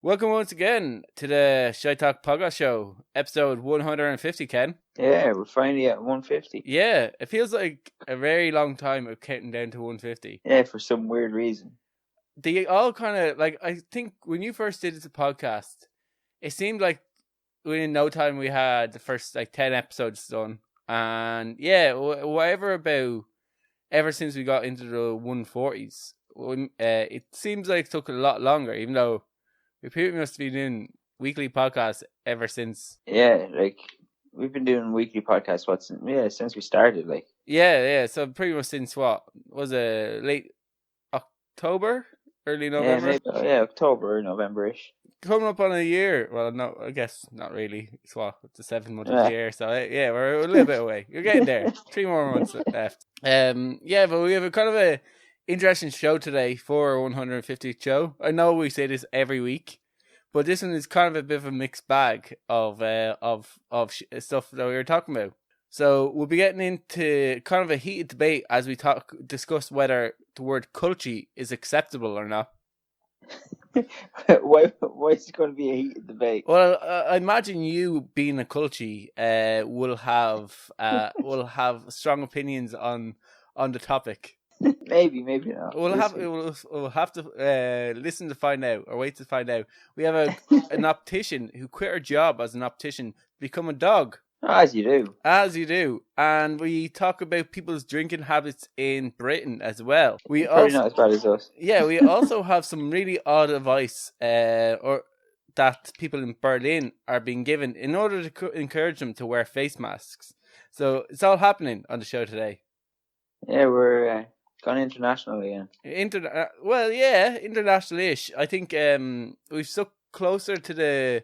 Welcome once again to the Shite Talk podcast show, episode 150, Ken. Yeah, we're finally at 150. Yeah, it feels like a very long time of counting down to 150. Yeah, for some weird reason. They all kind of, I think when you first did the podcast, it seemed like within no time we had the first, 10 episodes done. And yeah, whatever about ever since we got into the 140s, it seems like it took a lot longer, even though we pretty much been doing weekly podcasts ever since. Yeah, we've been doing weekly podcasts since we started. Yeah. So pretty much since what was it, late October, early November? October or November-ish. Coming up on a year. Well, no, I guess not really. It's a 7 month year. So yeah, we're a little bit away. You're getting there. 3 more months left. Yeah, but we have a kind of a interesting show today for our 150th show. I know we say this every week, but this one is kind of a bit of a mixed bag of stuff that we were talking about. So we'll be getting into kind of a heated debate as we discuss whether the word culchie is acceptable or not. Why is it going to be a heated debate? Well, I imagine you being a culchie will have strong opinions on the topic. Maybe not. We'll have to listen to find out, or wait to find out. We have an optician who quit her job as an optician to become a dog. As you do. And we talk about people's drinking habits in Britain as well. Probably not as bad as us. Yeah, we also have some really odd advice or that people in Berlin are being given in order to encourage them to wear face masks. So it's all happening on the show today. Yeah, we're gone international again. International-ish. I think we've stuck closer to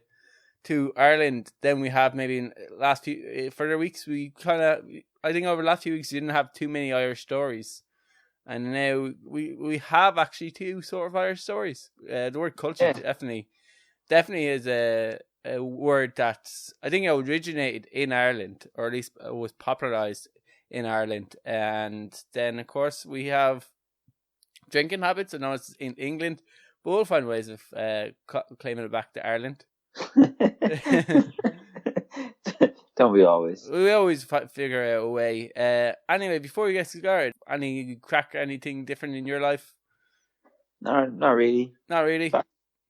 Ireland than we have maybe in last few further weeks. I think over the last few weeks we didn't have too many Irish stories, and now we have actually two sort of Irish stories. The word culture definitely is a word that I think originated in Ireland, or at least was popularized in Ireland. And then of course we have drinking habits. I know it's in England, but we'll find ways of claiming it back to Ireland. Don't we always? We always figure out a way. Anyway, before we get started, anything different in your life? No, not really. Not really.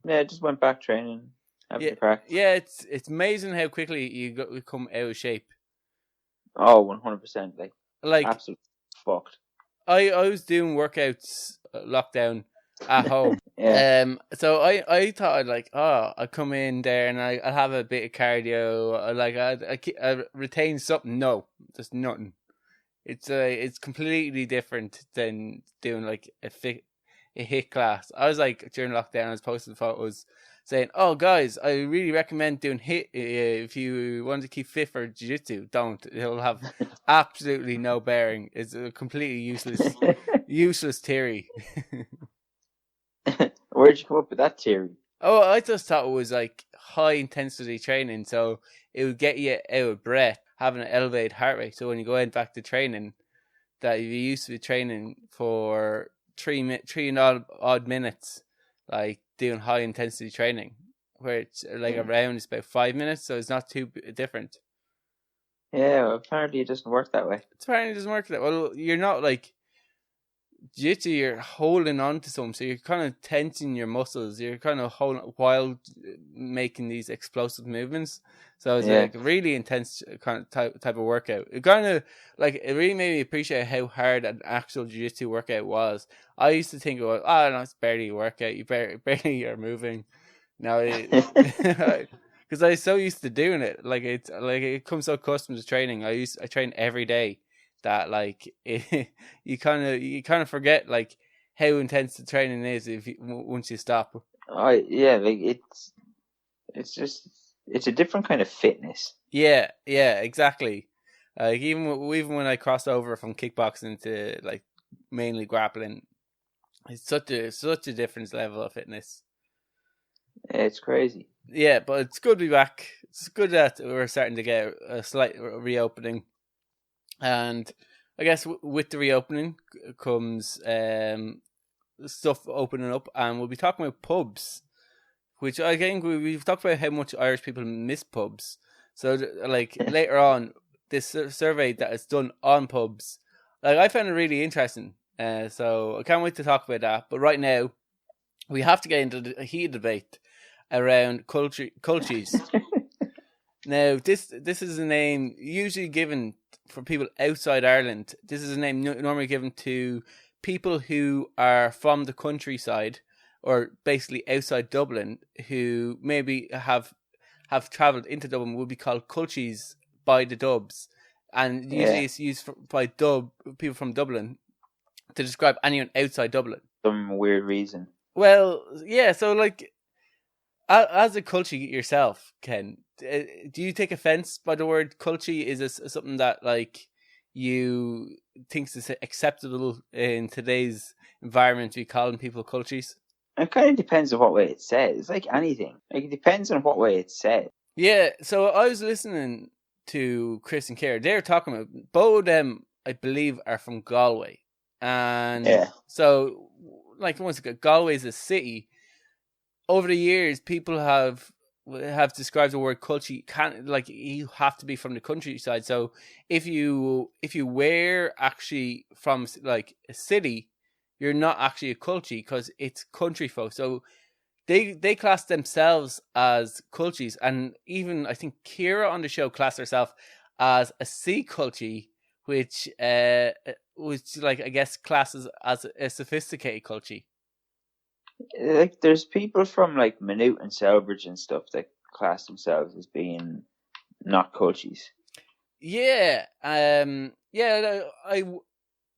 I just went back training. Having a crack. Yeah, it's amazing how quickly you come out of shape. Oh, 100%. Like absolutely fucked. I was doing workouts lockdown at home. Yeah. So I thought I'd come in there and I'll have a bit of cardio. I retain something. No, there's nothing. It's completely different than doing like a HIIT class. I was like, during lockdown, I was posting photos saying, "Oh guys, I really recommend doing HIIT if you want to keep fit for jiu-jitsu. Don't. It'll have absolutely no bearing. It's a completely useless theory." Where'd you come up with that theory? Oh, I just thought it was like high intensity training, so it would get you out of breath, having an elevated heart rate. So when you go back to training, that you used to be training for 3 and odd minutes, like doing high intensity training, where it's around it's about 5 minutes, so it's not too different. Yeah, well, apparently it doesn't work that way. Well, you're not like jiu-jitsu, you're holding on to something, so you're kind of tensing your muscles. You're kind of holding while making these explosive movements. So it's like a really intense kind of type of workout. It kind of it really made me appreciate how hard an actual jiu-jitsu workout was. I used to think, no, it's barely a workout. You barely are moving. Now, because I was so used to doing it, it comes so accustomed to training. I train every day. That you kind of forget how intense the training is once you stop. Oh yeah, it's a different kind of fitness. Yeah, exactly. Even when I crossed over from kickboxing to mainly grappling, it's such a different level of fitness. Yeah, it's crazy. Yeah, but it's good to be back. It's good that we're starting to get a slight reopening. And I guess with the reopening comes stuff opening up, and we'll be talking about pubs which I think we've talked about how much Irish people miss pubs. So, like, later on, this survey that is done on pubs, like, I found it really interesting. So I can't wait to talk about that. But right now, we have to get into a heated debate around culchies. Now, this is a name usually given for people outside Ireland. This is a name normally given to people who are from the countryside, or basically outside Dublin, who maybe have travelled into Dublin, would be called culchies by the Dubs. And usually it's used by people from Dublin to describe anyone outside Dublin. Some weird reason. Well, yeah, so like, as a culchie yourself, Ken, do you take offence by the word culchie? Is this something that, like, you think is acceptable in today's environment to be calling people culchies? It kind of depends on what way it's said. It's like anything. Like, it depends on what way it's said. Yeah, so I was listening to Chris and Ciara. They were talking about, both of them, I believe, are from Galway. And so, like, once again, Galway is a city. Over the years, people have described the word culchie. Like, you have to be from the countryside. So if you were actually from, like, a city, you're not actually a culchie because it's country folk. So they class themselves as culchies, and even I think Ciara on the show classed herself as a sea culchie, which like, I guess, classes as a sophisticated culchie. Like, there's people from, like, Maynooth and Selbridge and stuff that class themselves as being not culchies. Yeah, I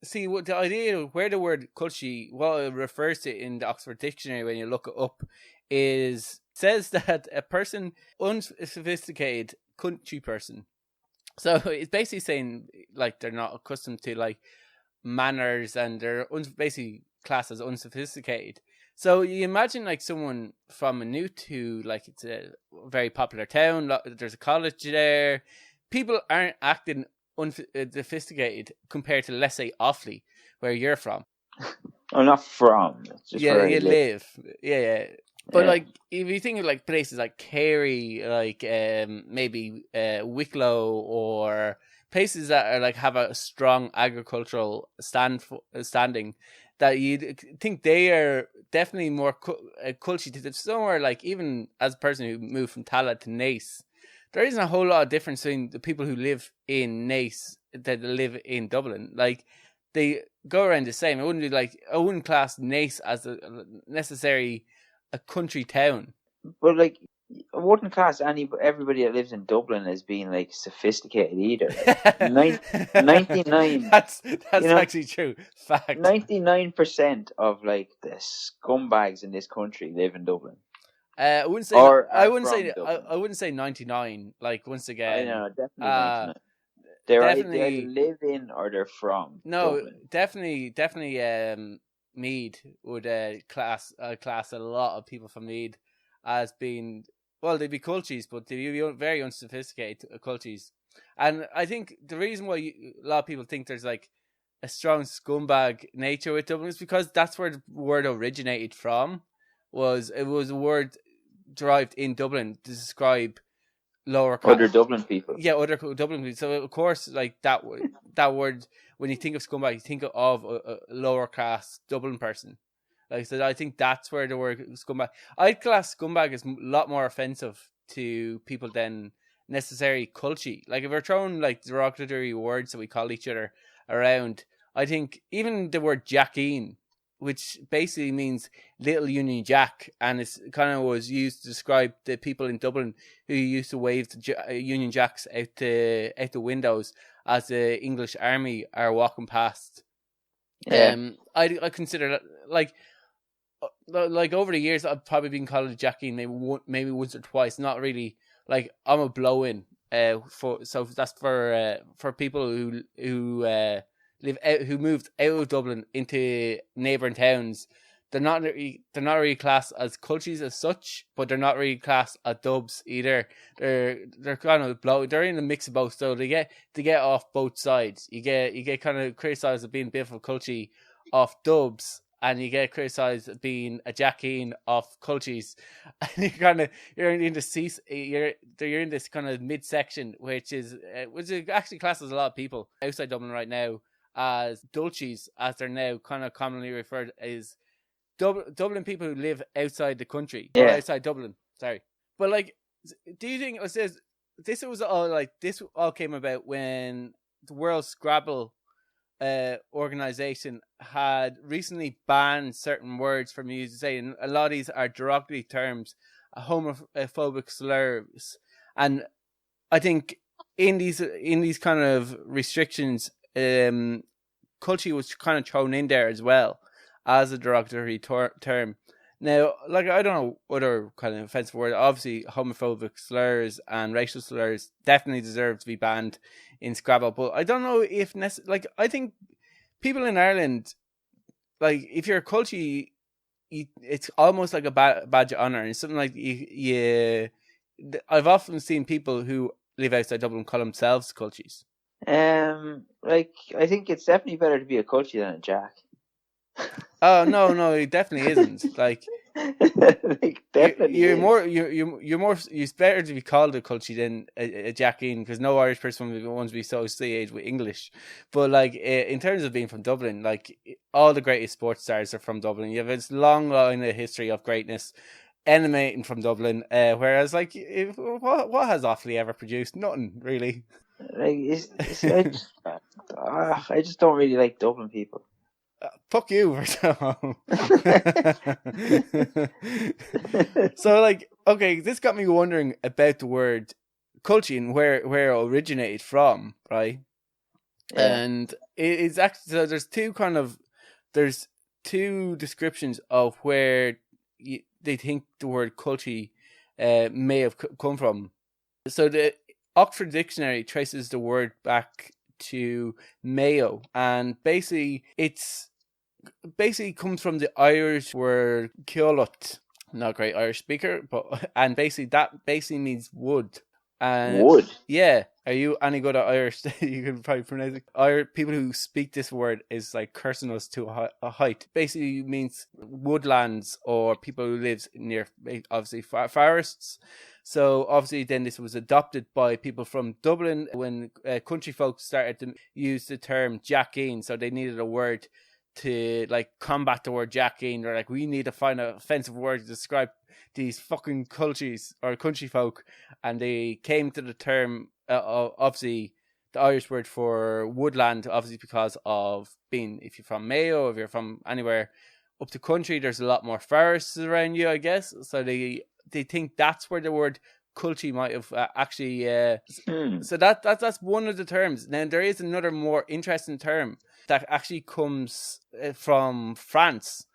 see what the idea of where the word culchie, what it refers to in the Oxford Dictionary when you look it up, says that a person, unsophisticated country person. So it's basically saying, like, they're not accustomed to, like, manners, and they're basically classed as unsophisticated. So you imagine, like, someone from Maynooth who, like, it's a very popular town, there's a college there, people aren't acting unsophisticated compared to, let's say, Offaly, where you're from. I'm not from. It's just where you live. Yeah. But like, if you think of, like, places like Kerry, like maybe Wicklow, or places that are, like, have a strong agricultural standing, that you'd think they are definitely more culture to somewhere, like, even as a person who moved from Tala to Naas, there isn't a whole lot of difference between the people who live in Naas that live in Dublin. Like, they go around the same. I wouldn't class Naas as necessarily a country town. But, like, I wouldn't class everybody that lives in Dublin as being, like, sophisticated either. 99. That's actually true. Fact. 99% of, like, the scumbags in this country live in Dublin. I wouldn't say 99. Like, once again, I know, definitely 99. They either live in or they're from. No, Dublin. definitely. Meath would class a lot of people from Meath as being, well, they'd be culchies, but they'd be very unsophisticated culchies. And I think the reason why a lot of people think there's, like, a strong scumbag nature with Dublin is because that's where the word originated from. It was a word derived in Dublin to describe lower class, other Dublin people. Yeah, other Dublin people. So of course, like, that word, when you think of scumbag, you think of a lower class Dublin person. Like, so I think that's where the word scumbag. I'd class scumbag as a lot more offensive to people than necessarily culchie. Like, if we're throwing, like, derogatory words that we call each other around, I think even the word Jackeen, which basically means little Union Jack, and it's kind of was used to describe the people in Dublin who used to wave the Union Jacks out the windows as the English army are walking past. Yeah. I consider that, like over the years, I've probably been called a Jackeen maybe once or twice. Not really, like, I'm a blow-in. So that's for people who live out, who moved out of Dublin into neighbouring towns. They're not really classed as culchies as such, but they're not really classed as dubs either. They're kind of they're in a mix of both, so they get off both sides. You get kind of criticised as being a bit of a culchie off dubs, and you get criticised as being a Jackeen of culchies, and you're in this kind of midsection, which actually classes a lot of people outside Dublin right now as dulchies, as they're now kind of commonly referred as Dublin people who live outside the country, or outside Dublin. Sorry, but like, do you think this all came about when the World Scrabble organization had recently banned certain words from use, saying a lot of these are derogatory terms, homophobic slurs, and I think in these kind of restrictions, culture was kind of thrown in there as well as a derogatory term. Now, like, I don't know other kind of offensive words. Obviously, homophobic slurs and racial slurs definitely deserve to be banned in Scrabble. But I don't know if I think people in Ireland, like, if you're a culchie, it's almost like a badge of honor. And something like I've often seen people who live outside Dublin call themselves culchies. Like, I think it's definitely better to be a culchie than a jack. Oh no, it definitely isn't. Like, like, definitely you're more. It's better to be called a culchie than a Jackeen, because no Irish person wants to be associated with English. But like, in terms of being from Dublin, like, all the greatest sports stars are from Dublin. You have this long line of history of greatness emanating from Dublin. Whereas, like, what has Offaly ever produced? Nothing really. Like, I just don't really like Dublin people. Fuck you. So, like, okay, this got me wondering about the word culchie and where it originated from, right? Yeah. And it's actually, so there's two descriptions of where they think the word culchie may have come from. So the Oxford Dictionary traces the word back to Mayo, and basically comes from the Irish word ceollat. Not a great Irish speaker, but that basically means wood. And wood? Yeah. Are you any good at Irish? You can probably pronounce it. People who speak this word is like cursing us to a height. Basically means woodlands, or people who live near, obviously, forests. So obviously then this was adopted by people from Dublin when country folks started to use the term Jackeen. So they needed a word to, like, combat the word Jackeen. They're like, we need to find an offensive word to describe these fucking cultures or country folk. And they came to the term, obviously, the Irish word for woodland, obviously because of being, if you're from Mayo, if you're from anywhere up the country, there's a lot more forests around you, I guess. So they think that's where the word culchie might have actually. So that's one of the terms. Now there is another more interesting term that actually comes from France,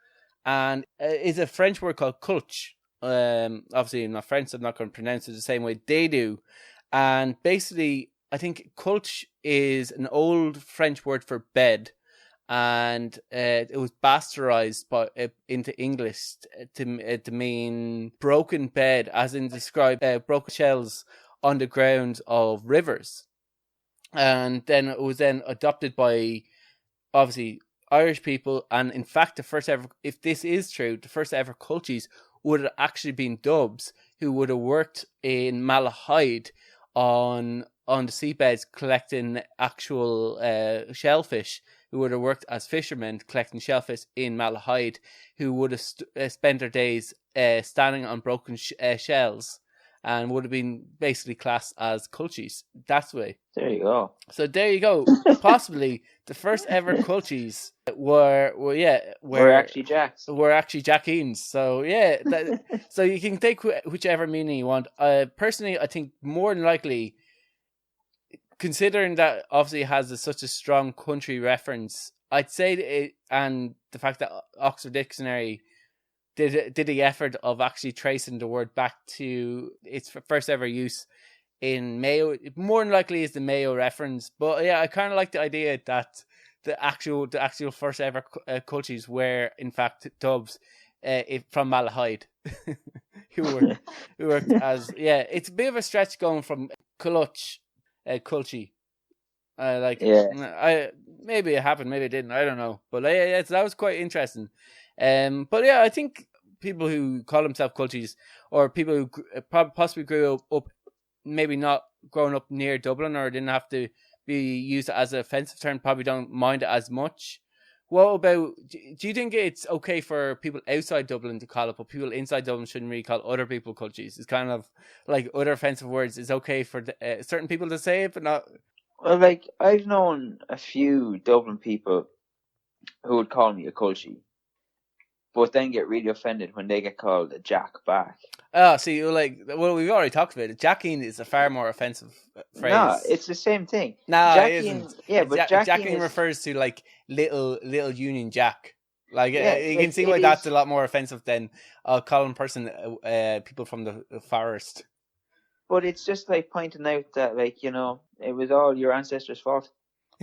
and is a French word called culche. Obviously, I'm not French, so I'm not going to pronounce it the same way they do. And basically, I think culche is an old French word for bed. And it was bastardized into English to mean broken bed, as in describe broken shells on the ground of rivers. And then it was then adopted by, obviously, Irish people. And in fact, the first ever, if this is true, the first ever culchies would have actually been Dubs who would have worked in Malahide on the seabeds collecting actual shellfish, who would have worked as fishermen collecting shellfish in Malahide, who would have spent their days standing on broken shells, and would have been basically classed as culchies. That's the way. There you go. So there you go. Possibly the first ever culchies were actually jacks. Were actually Jackeens. So yeah, so you can take whichever meaning you want. Personally, I think more than likely, considering that obviously it has such a strong country reference, I'd say it, and the fact that Oxford Dictionary did the effort of actually tracing the word back to its first ever use in Mayo, it more than likely is the Mayo reference. But yeah, I kind of like the idea that the actual first ever culchies were in fact Dubs from Malahide, who worked as, yeah, it's a bit of a stretch going from culchie Yeah. Maybe it happened, maybe it didn't. I don't know, but yeah, so that was quite interesting. But yeah, I think people who call themselves culchies, or people who possibly grew up maybe not growing up near Dublin, or didn't have to be used as an offensive term, probably don't mind it as much. What about, do you think it's okay for people outside Dublin to call it, but people inside Dublin shouldn't really call other people culchies? It's kind of like other offensive words. It's okay for certain people to say it, but not. Well, like, I've known a few Dublin people who would call me a culchie, but then get really offended when they get called a jack back. Oh, see, well, we've already talked about it. Jacking is a far more offensive phrase. No, it's the same thing. No, it isn't. Yeah, but jacking refers to like little Union Jack. Like, Yeah, you can see why that's a lot more offensive than calling people from the forest. But it's just like pointing out that, like, it was all your ancestors' fault.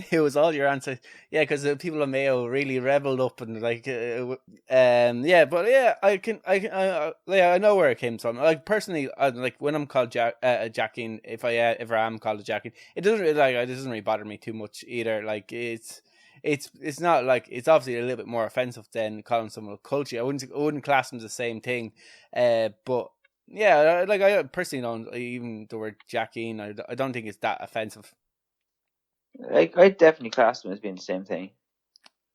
It was all your answer, yeah, because the people of Mayo really rebelled up and like, yeah, but yeah, I know where it came from. Like personally, like when I'm called jacking, if I ever am called a jacking, it doesn't really bother me too much either. Like it's not like, it's obviously a little bit more offensive than calling someone a culture. I wouldn't class them as the same thing, but yeah, like I personally don't, even the word jacking, I don't think it's that offensive. Like, I definitely class them as being the same thing.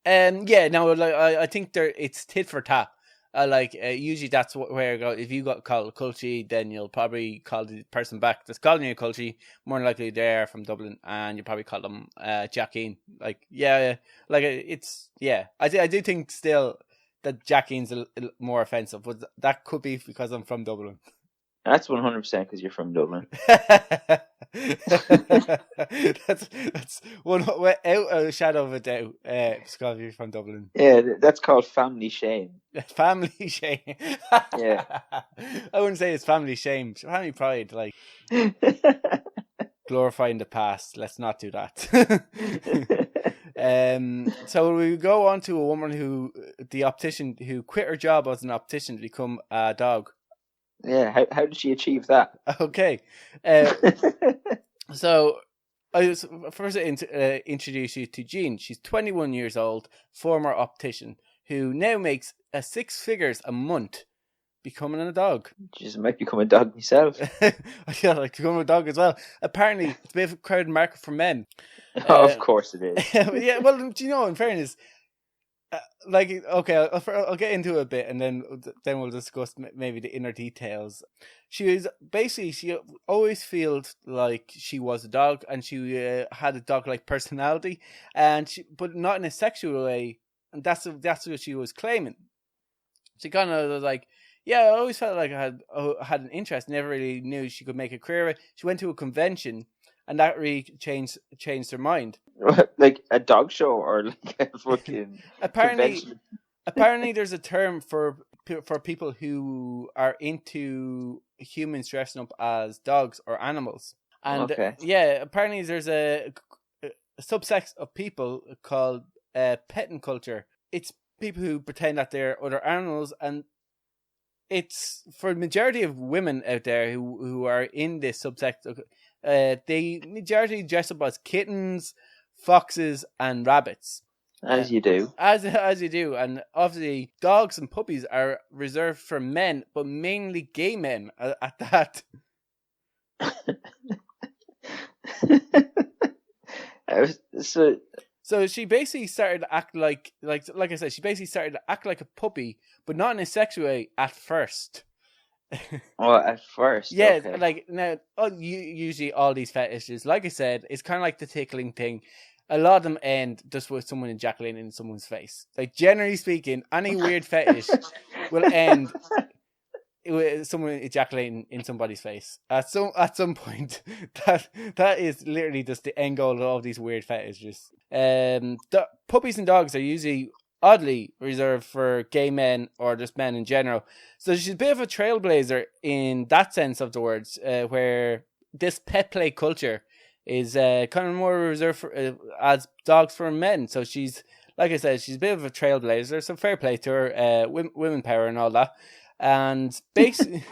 Yeah, no, like I think it's tit for tat. Usually that's where I go. If you got called a culchie, then you'll probably call the person back that's calling you a culchie. More than likely they're from Dublin, and you probably call them Jackeen. Like, yeah, like it's, yeah. I do think still that Jackeen's a little more offensive, but that could be because I'm from Dublin. That's 100% because you're from Dublin. that's one without a shadow of a doubt. Because you're from Dublin. Yeah, that's called family shame. Family shame. Yeah. I wouldn't say it's family shame. Family pride, like glorifying the past. Let's not do that. So we go on to a woman the optician who quit her job as an optician to become a dog. Yeah, how did she achieve that? Okay. So I was first introduce you to Jean. She's 21 years old, former optician, who now makes 6 figures a month becoming a dog. Jeez, I might become a dog myself. Yeah, like become a dog as well. Apparently, it's a bit of a crowded market for men. Of course it is. Yeah, well, do you know, in fairness, okay, I'll get into it a bit, and then we'll discuss maybe the inner details. She always felt like she was a dog, and she had a dog-like personality, but not in a sexual way, and that's what she was claiming. She kind of was like, yeah, I always felt like I had an interest, never really knew she could make a career of it. She went to a convention, and that really changed her mind. Like a dog show, or like a fucking convention? Apparently there's a term for people who are into humans dressing up as dogs or animals. And yeah, apparently there's a subsex of people called petting culture. It's people who pretend that they're other animals, and it's for the majority of women out there who are in this subsect. They majority dress up as kittens, foxes, and rabbits. As you do. As you do. And obviously, dogs and puppies are reserved for men, but mainly gay men at that. So she basically started to act like I said, she basically started to act like a puppy, but not in a sexual way at first. Well, at first, yeah, okay. Like now, usually all these fetishes, like I said, it's kind of like the tickling thing. A lot of them end just with someone ejaculating in someone's face. Like, generally speaking, any weird fetish will end with someone ejaculating in somebody's face at some point. That is literally just the end goal of all these weird fetishes. The puppies and dogs are usually oddly reserved for gay men or just men in general. So she's a bit of a trailblazer in that sense of the words, where this pet play culture is kind of more reserved for as dogs for men. So she's, like I said, she's a bit of a trailblazer. So fair play to her, women power and all that. And basically,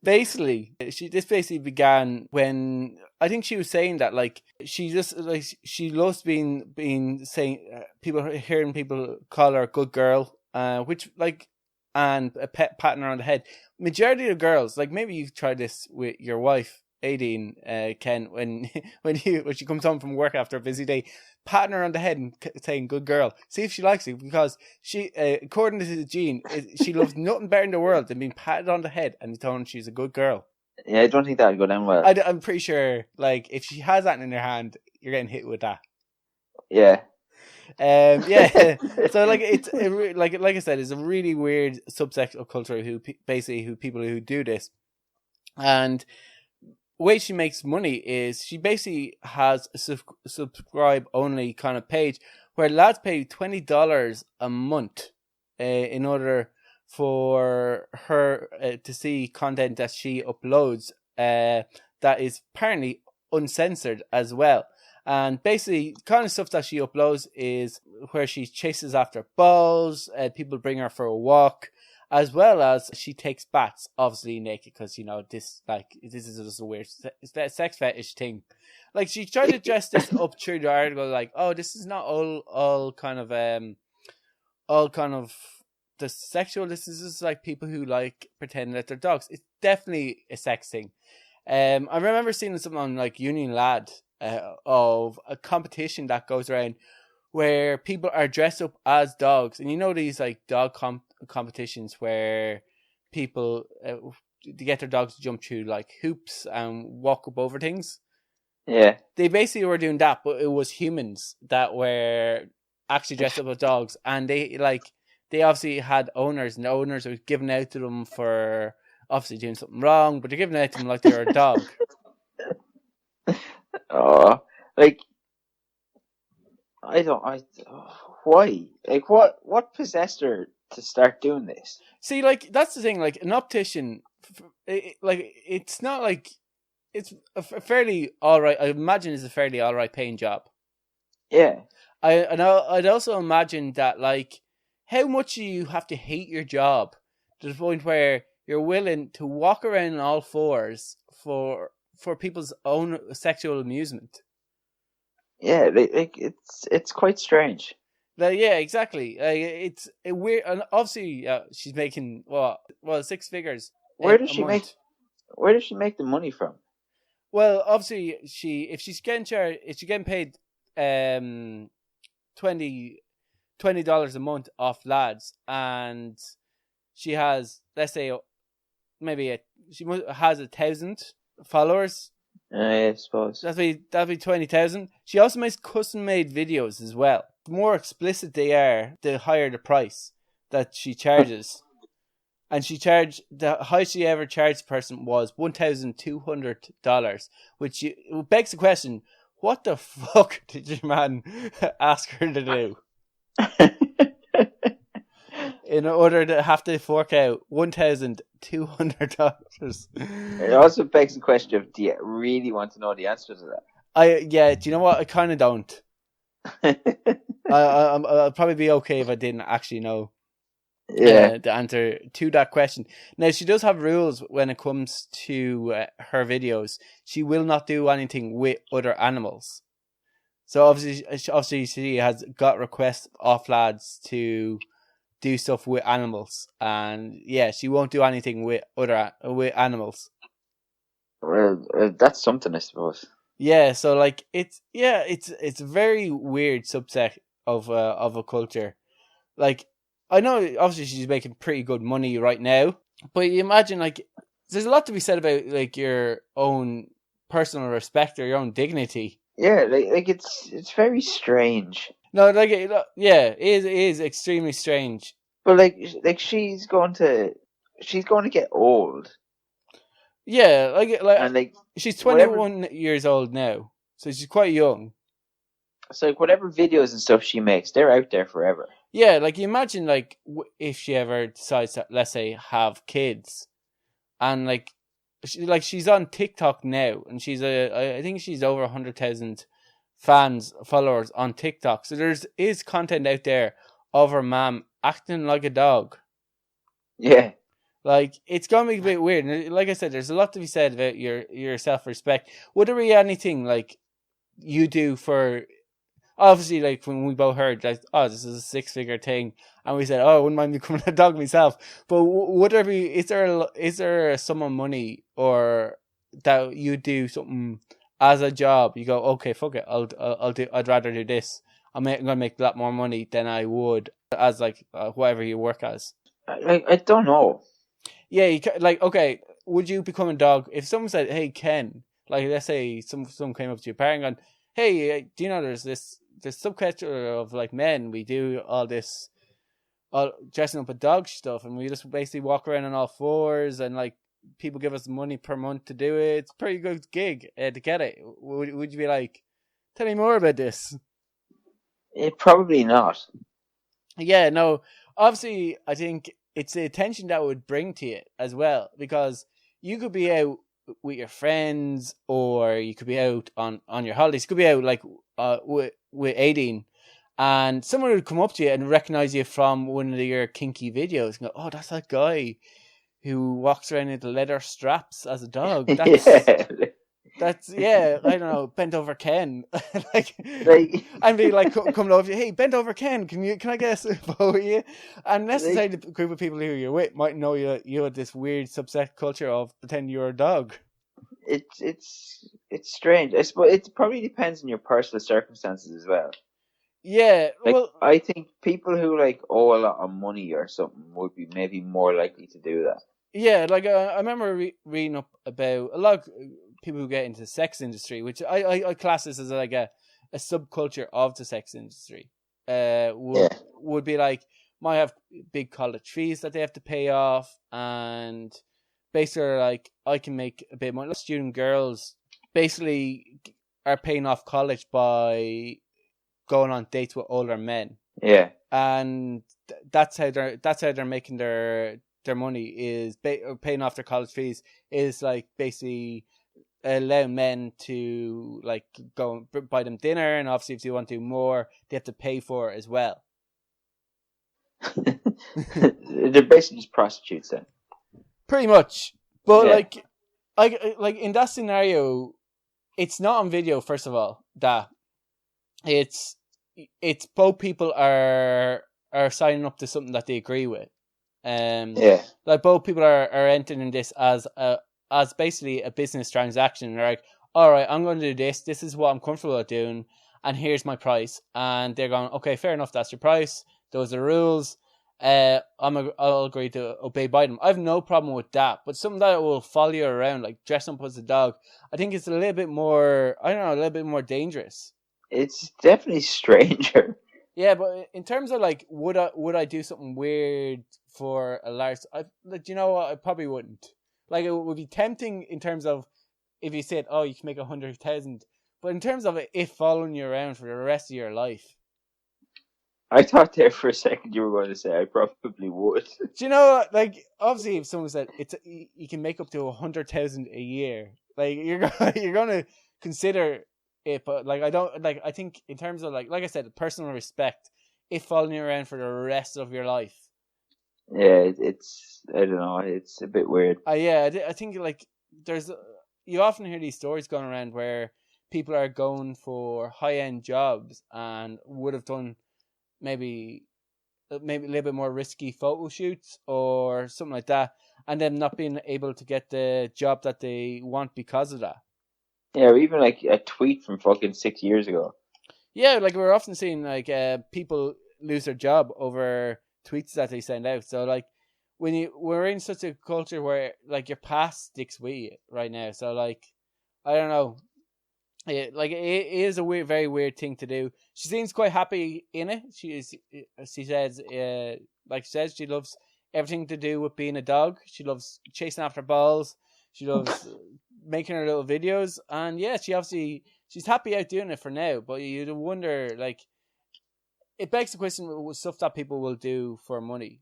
Basically, this basically began when I think she was saying that like she just like she loves being saying people hearing people call her a good girl, which like and a pet patting her on the head. Majority of girls, like maybe you try this with your wife, Aideen, Ken, when she comes home from work after a busy day, patting her on the head and saying "good girl." See if she likes it, because she, according to Jean, she loves nothing better in the world than being patted on the head and told she's a good girl. Yeah, I don't think that'd go down well. I'm pretty sure, like, if she has that in her hand, you're getting hit with that. Yeah. Yeah. So like like I said, it's a really weird subsect of culture who people who do this, and the way she makes money is she basically has a subscribe only kind of page where lads pay $20 a month in order for her to see content that she uploads that is apparently uncensored as well. And basically, kind of stuff that she uploads is where she chases after balls, people bring her for a walk, as well as she takes baths, obviously naked, because this is just a weird sex fetish thing. Like, she tried to dress this up through the article, like, oh, this is not all kind of the sexual. This is just like people who like pretending that they're dogs. It's definitely a sex thing. I remember seeing something on like Union Lad of a competition that goes around where people are dressed up as dogs, and these like dog competitions where people to get their dogs to jump through like hoops and walk up over things. Yeah, they basically were doing that, but it was humans that were actually dressed up as dogs, and they obviously had owners, and the owners were giving out to them for obviously doing something wrong, but they're giving out to them like they're a dog. Oh, like why? Like, what possessed her to start doing this? See, like, that's the thing. Like, an optician, it's not like it's a fairly all right. I imagine it's a fairly all right paying job. Yeah, I'd also imagine that, like, how much do you have to hate your job to the point where you're willing to walk around on all fours for people's own sexual amusement? Yeah, like it's quite strange. Yeah, exactly. It's a weird, and obviously she's making 6 figures. Where does she make the money from? Well, obviously if she's getting paid $20 a month off lads, and she has, let's say, maybe she has 1,000 followers. I suppose that'd be 20,000. She also makes custom made videos as well. The more explicit they are, the higher the price that she charges. And the highest she ever charged a person was $1,200, which begs the question: what the fuck did your man ask her to do in order to have to fork out $1,200? It also begs the question of: do you really want to know the answer to that? Do you know what? I kind of don't. I'll probably be okay if I didn't actually know the answer to that question. Now, she does have rules when it comes to her videos. She will not do anything with other animals. So obviously she has got requests off lads to do stuff with animals, and yeah, she won't do anything with animals. Well, that's something, I suppose. Yeah, so like it's a very weird subset of a culture. Like, I know obviously she's making pretty good money right now, but you imagine, like, there's a lot to be said about like your own personal respect or your own dignity. Yeah, like it's very strange. No, like, yeah, it is extremely strange. But like she's going to get old. Yeah, and like she's 21 years old now, so she's quite young. So like whatever videos and stuff she makes, they're out there forever. Yeah, like, you imagine, like, if she ever decides to, let's say, have kids, and like she's on TikTok now, and I think she's over 100,000 followers on TikTok. So is content out there of her mom acting like a dog. Yeah. Like, it's gonna be a bit weird. And like I said, there's a lot to be said about your self-respect. Would there be anything like you do for, obviously, like when we both heard like, oh, this is a six-figure thing, and we said, oh, I wouldn't mind becoming a dog myself. But would there be? Is there a sum of money or that you do something as a job? You go, okay, fuck it, I'll do. I'd rather do this. I'm gonna make a lot more money than I would as like whoever you work as. I don't know. Yeah, like, okay, would you become a dog if someone said, "Hey, Ken," like let's say someone came up to your parent and, "Hey, do you know there's this subculture of like men, we do all this, all dressing up a dog stuff, and we just basically walk around on all fours, and like people give us money per month to do it. It's a pretty good gig to get it." Would you be like, "Tell me more about this"? Probably not. Yeah, no. Obviously, I think it's the attention that would bring to it as well, because you could be out with your friends, or you could be out on your holidays. You could be out like with 18, and someone would come up to you and recognize you from one of your kinky videos and go, "Oh, that's that guy who walks around in the leather straps as a dog. Yeah. That's yeah, I don't know, bent over Ken." Like, Like, and be like coming over to you, "Hey, bent over Ken, can I get a photo with you?" And necessarily the group of people who you're with might know you had this weird subset culture of pretending you're a dog. it's strange. I suppose it probably depends on your personal circumstances as well. Yeah, Like, well, I think people who like owe a lot of money or something would be maybe more likely to do that. yeah, like I remember reading up about a lot of people who get into the sex industry, which I class this as like a subculture of the sex industry. Yeah. Would be like, might have big college fees that they have to pay off, and basically like, I can make a bit more. Student girls basically are paying off college by going on dates with older men, Yeah. and that's how they're making their money, is paying off their college fees, is like basically allow men to like go and buy them dinner, and obviously if they want to do more, they have to pay for it as well. They're basically just prostitutes then. Pretty much. But Yeah. like in that scenario, it's not on video. First of all, that it's both people are signing up to something that they agree with. Yeah. Like both people are entering this as basically a business transaction. They're like, all right, I'm going to do this. This is what I'm comfortable with doing, and here's my price. And they're going, okay, fair enough. That's your price. Those are the rules. I'll agree to obey by them. I have no problem with that. But something that will follow you around, like dressing up as a dog, I think it's a little bit more, I don't know, a little bit more dangerous. It's definitely stranger. Yeah, but in terms of like, would I do something weird for a large? Like, you know what? I probably wouldn't. Like, it would be tempting in terms of if you said, "Oh, you can make 100,000," but in terms of it following you around for the rest of your life. I thought there for a second you were going to say I probably would. Do you know, like, obviously, if someone said you can make up to 100,000 a year, like you're gonna consider it, but like, I don't like. I think in terms of like I said, personal respect, if following you around for the rest of your life. Yeah, it's, I don't know, it's a bit weird. Yeah, I think like you often hear these stories going around where people are going for high end jobs and would have done maybe a little bit more risky photo shoots or something like that, and them not being able to get the job that they want because of that. Yeah, or even like a tweet from fucking 6 years ago. Yeah, like we're often seeing like people lose their job over tweets that they send out. So like we're in such a culture where like your past sticks with you right now. So like, I don't know. Like it is a weird, very weird thing to do. She seems quite happy in it. She says, like she says, she loves everything to do with being a dog. She loves chasing after balls. She loves making her little videos, and yeah, she's happy out doing it for now. But you'd wonder, like, it begs the question with stuff that people will do for money.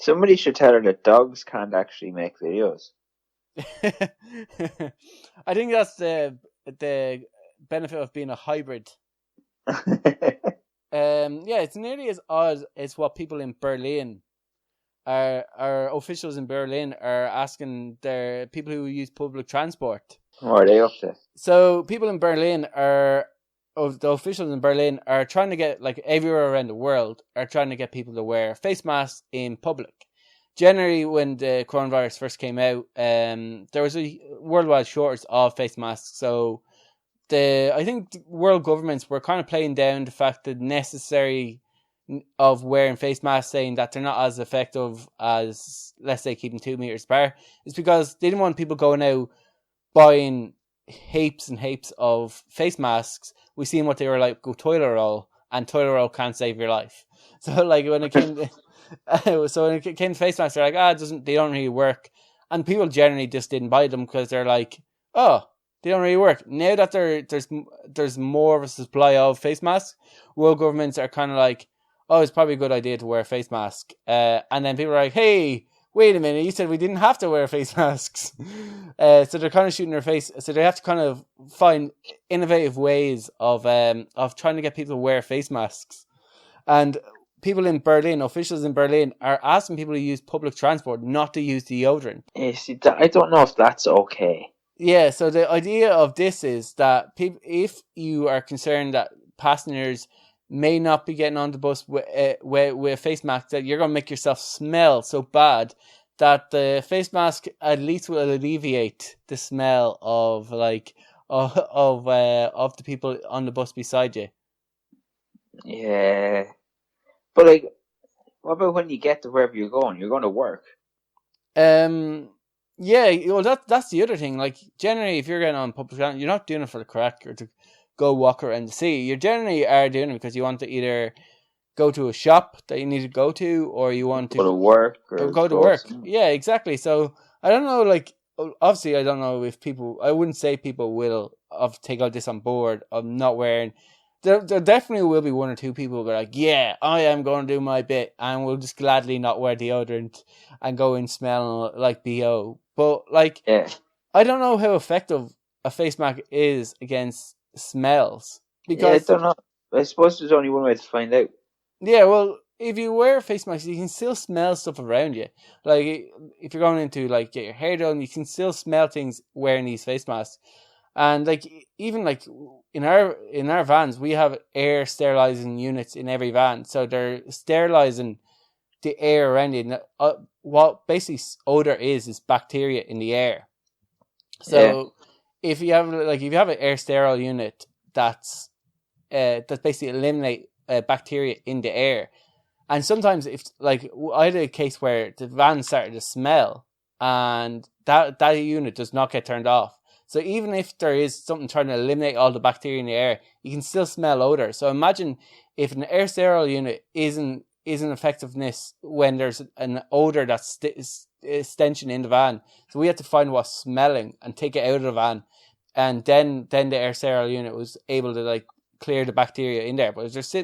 Somebody should tell her that dogs can't actually make videos. I think that's the benefit of being a hybrid. Yeah, it's nearly as odd as what people in Berlin our officials in Berlin are asking their people who use public transport. What are they up to? So people in Berlin the officials in Berlin are trying to get, like everywhere around the world, are trying to get people to wear face masks in public. Generally, when the coronavirus first came out, there was a worldwide shortage of face masks. So I think the world governments were kind of playing down the fact that necessary of wearing face masks, saying that they're not as effective as, let's say, keeping 2 meters apart. It's because they didn't want people going out buying heaps and heaps of face masks. We seen what they were like with toilet roll, and toilet roll can't save your life. So like when it came to face masks, they're like, they don't really work, and people generally just didn't buy them because they're like, oh, they don't really work. Now that there's more of a supply of face masks, world governments are kind of like, oh, it's probably a good idea to wear a face mask. And then people are like, hey, wait a minute, you said we didn't have to wear face masks. So they're kind of shooting their face. So they have to kind of find innovative ways of trying to get people to wear face masks. And people in Berlin, officials in Berlin, are asking people to use public transport, not to use deodorant. Yeah, see, I don't know if that's okay. Yeah, so the idea of this is that if you are concerned that passengers may not be getting on the bus with a face mask, that you're going to make yourself smell so bad that the face mask at least will alleviate the smell of the people on the bus beside you. Yeah, but like, what about when you get to wherever you're going? You're going to work. Yeah, well, that's the other thing. Like, generally, if you're getting on public transport, you're not doing it for the crack or to go walk around the city. You generally are doing it because you want to either go to a shop that you need to go to, or you want to go to work or go to work. Yeah, exactly. So I don't know. Like, obviously, I don't know if people. I wouldn't say people will take all this on board of not wearing. There definitely will be one or two people who are like, yeah, I am going to do my bit, and will just gladly not wear deodorant and go in smelling like BO. But like, yeah. I don't know how effective a face mask is against smells. Because I don't know. I suppose there's only one way to find out. Yeah, well, if you wear a face mask, you can still smell stuff around you. Like, if you're going into, like, get your hair done, you can still smell things wearing these face masks. And, like, even, like, in our vans, we have air sterilizing units in every van. So they're sterilizing the air around you. What basically odor is bacteria in the air. So if you have an air sterile unit that's basically eliminate bacteria in the air, and sometimes if like I had a case where the van started to smell and that unit does not get turned off. So even if there is something trying to eliminate all the bacteria in the air, you can still smell odor. So imagine if an air sterile unit isn't effectiveness when there's an odor that's stenching in the van. So we had to find what's smelling and take it out of the van, and then the air sterile unit was able to like clear the bacteria in there. But if there's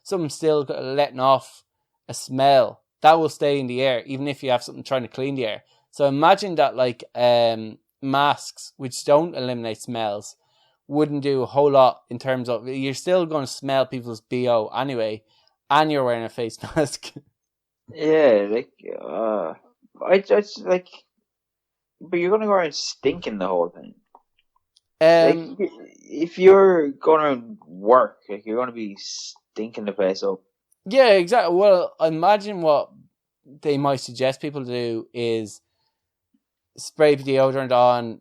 something still letting off a smell, that will stay in the air even if you have something trying to clean the air. So imagine that like masks which don't eliminate smells wouldn't do a whole lot in terms of, you're still going to smell people's BO anyway, and you're wearing a face mask. Yeah, like I just like, but you're gonna go around stinking the whole thing. Like, if you're going around work, like, you're gonna be stinking the place up. Yeah, exactly. Well, imagine what they might suggest people to do is spray deodorant on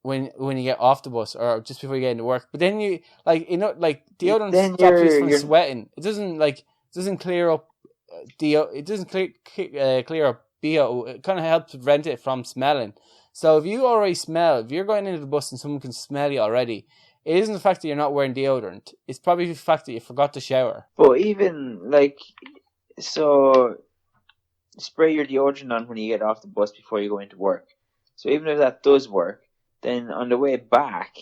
when you get off the bus or just before you get into work. But then you deodorant stops you from sweating. It doesn't clear up it doesn't clear up BO. It kind of helps prevent it from smelling. So if you already smell, if you're going into the bus and someone can smell you already, it isn't the fact that you're not wearing deodorant. It's probably the fact that you forgot to shower. But even like, so spray your deodorant on when you get off the bus before you go into work. So even if that does work, then on the way back,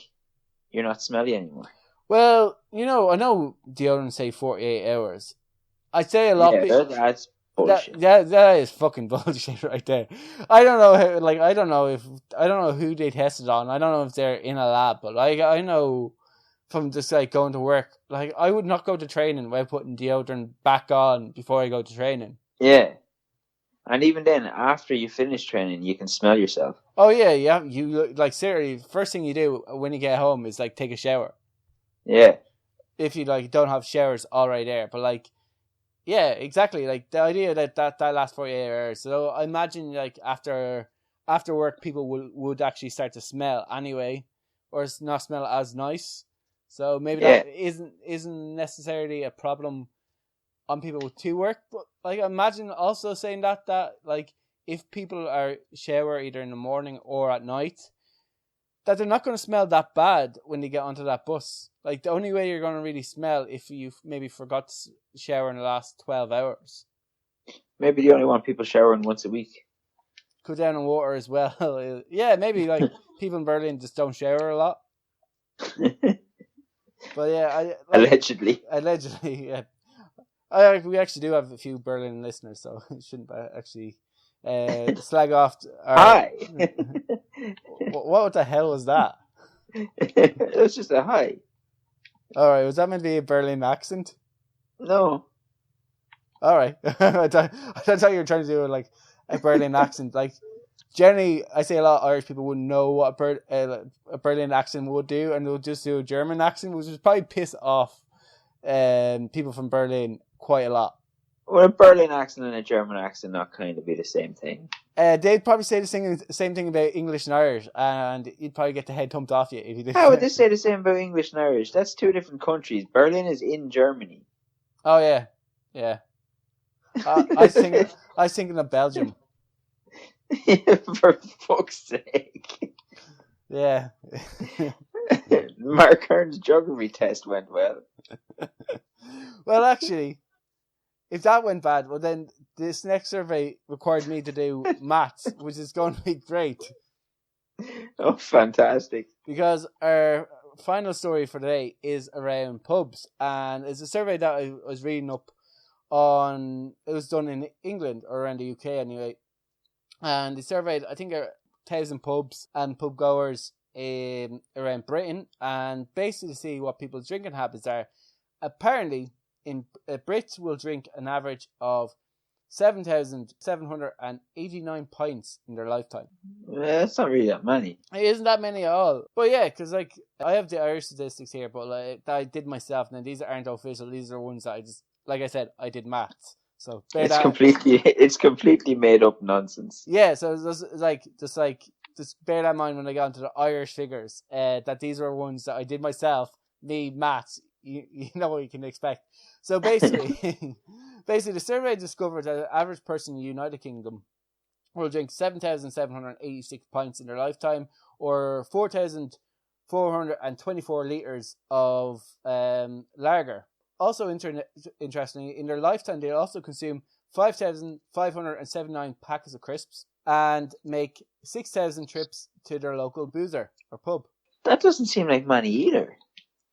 you're not smelly anymore. Well, I know deodorant say 48 hours. I'd say a lot of people... that's bullshit. That is fucking bullshit right there. I don't know how, like, I don't know who they tested on. I don't know if they're in a lab, but like, I know from just like going to work, like, I would not go to training without putting deodorant back on before I go to training. Yeah. And even then, after you finish training, you can smell yourself. Oh yeah, yeah. You like seriously. First thing you do when you get home is like take a shower. Yeah. If you like don't have showers already there, but like, yeah, exactly. Like the idea that lasts 48 hours. So I imagine like after work, people would actually start to smell anyway, or it's not smell as nice. So maybe Yeah. that isn't necessarily a problem on people with two work. But like imagine also saying that like if people are shower either in the morning or at night, that they're not going to smell that bad when they get onto that bus. Like the only way you're going to really smell if you maybe forgot to shower in the last 12 hours. Maybe you only want people showering once a week. Go down in water as well. Yeah, maybe like people in Berlin just don't shower a lot. But yeah, Allegedly, yeah. We actually do have a few Berlin listeners, so it shouldn't actually slag off. Hi. What the hell was that? It was just a hi. All right, was that meant to be a Berlin accent? No. All right, I thought you were trying to do like a Berlin accent. Like generally, I say a lot of Irish people wouldn't know what a Berlin accent would do, and they'll just do a German accent, which would probably piss off people from Berlin quite a lot. Well, a Berlin accent and a German accent not kind of be the same thing. They'd probably say the same thing about English and Irish, and you'd probably get the head thumped off you if you did. How would they say the same about English and Irish? That's two different countries. Berlin is in Germany. Oh yeah, yeah. I was thinking of Belgium. For fuck's sake. Yeah. Mark Hearn's geography test went well. Well, actually, if that went bad, well then this next survey required me to do maths, which is going to be great. Oh, fantastic. Because our final story for today is around pubs, and it's a survey that I was reading up on. It was done in England, or around the UK anyway, and they surveyed, I think, 1,000 pubs and pub goers around Britain, and basically to see what people's drinking habits are. Apparently, in Brits will drink an average of 7,789 pints in their lifetime. That's not really that many. It isn't that many at all. But yeah, because like I have the Irish statistics here, but like that I did myself. Now these aren't official. These are ones that I just, like I said, I did maths. So it's completely made up nonsense. Yeah, so it's just bear that in mind when I got into the Irish figures. That these were ones that I did myself. Me maths. You know what you can expect. So basically, the survey discovered that the average person in the United Kingdom will drink 7,786 pints in their lifetime, or 4,424 litres of lager. Also, interestingly, in their lifetime, they also consume 5,579 packets of crisps and make 6,000 trips to their local boozer or pub. That doesn't seem like money either.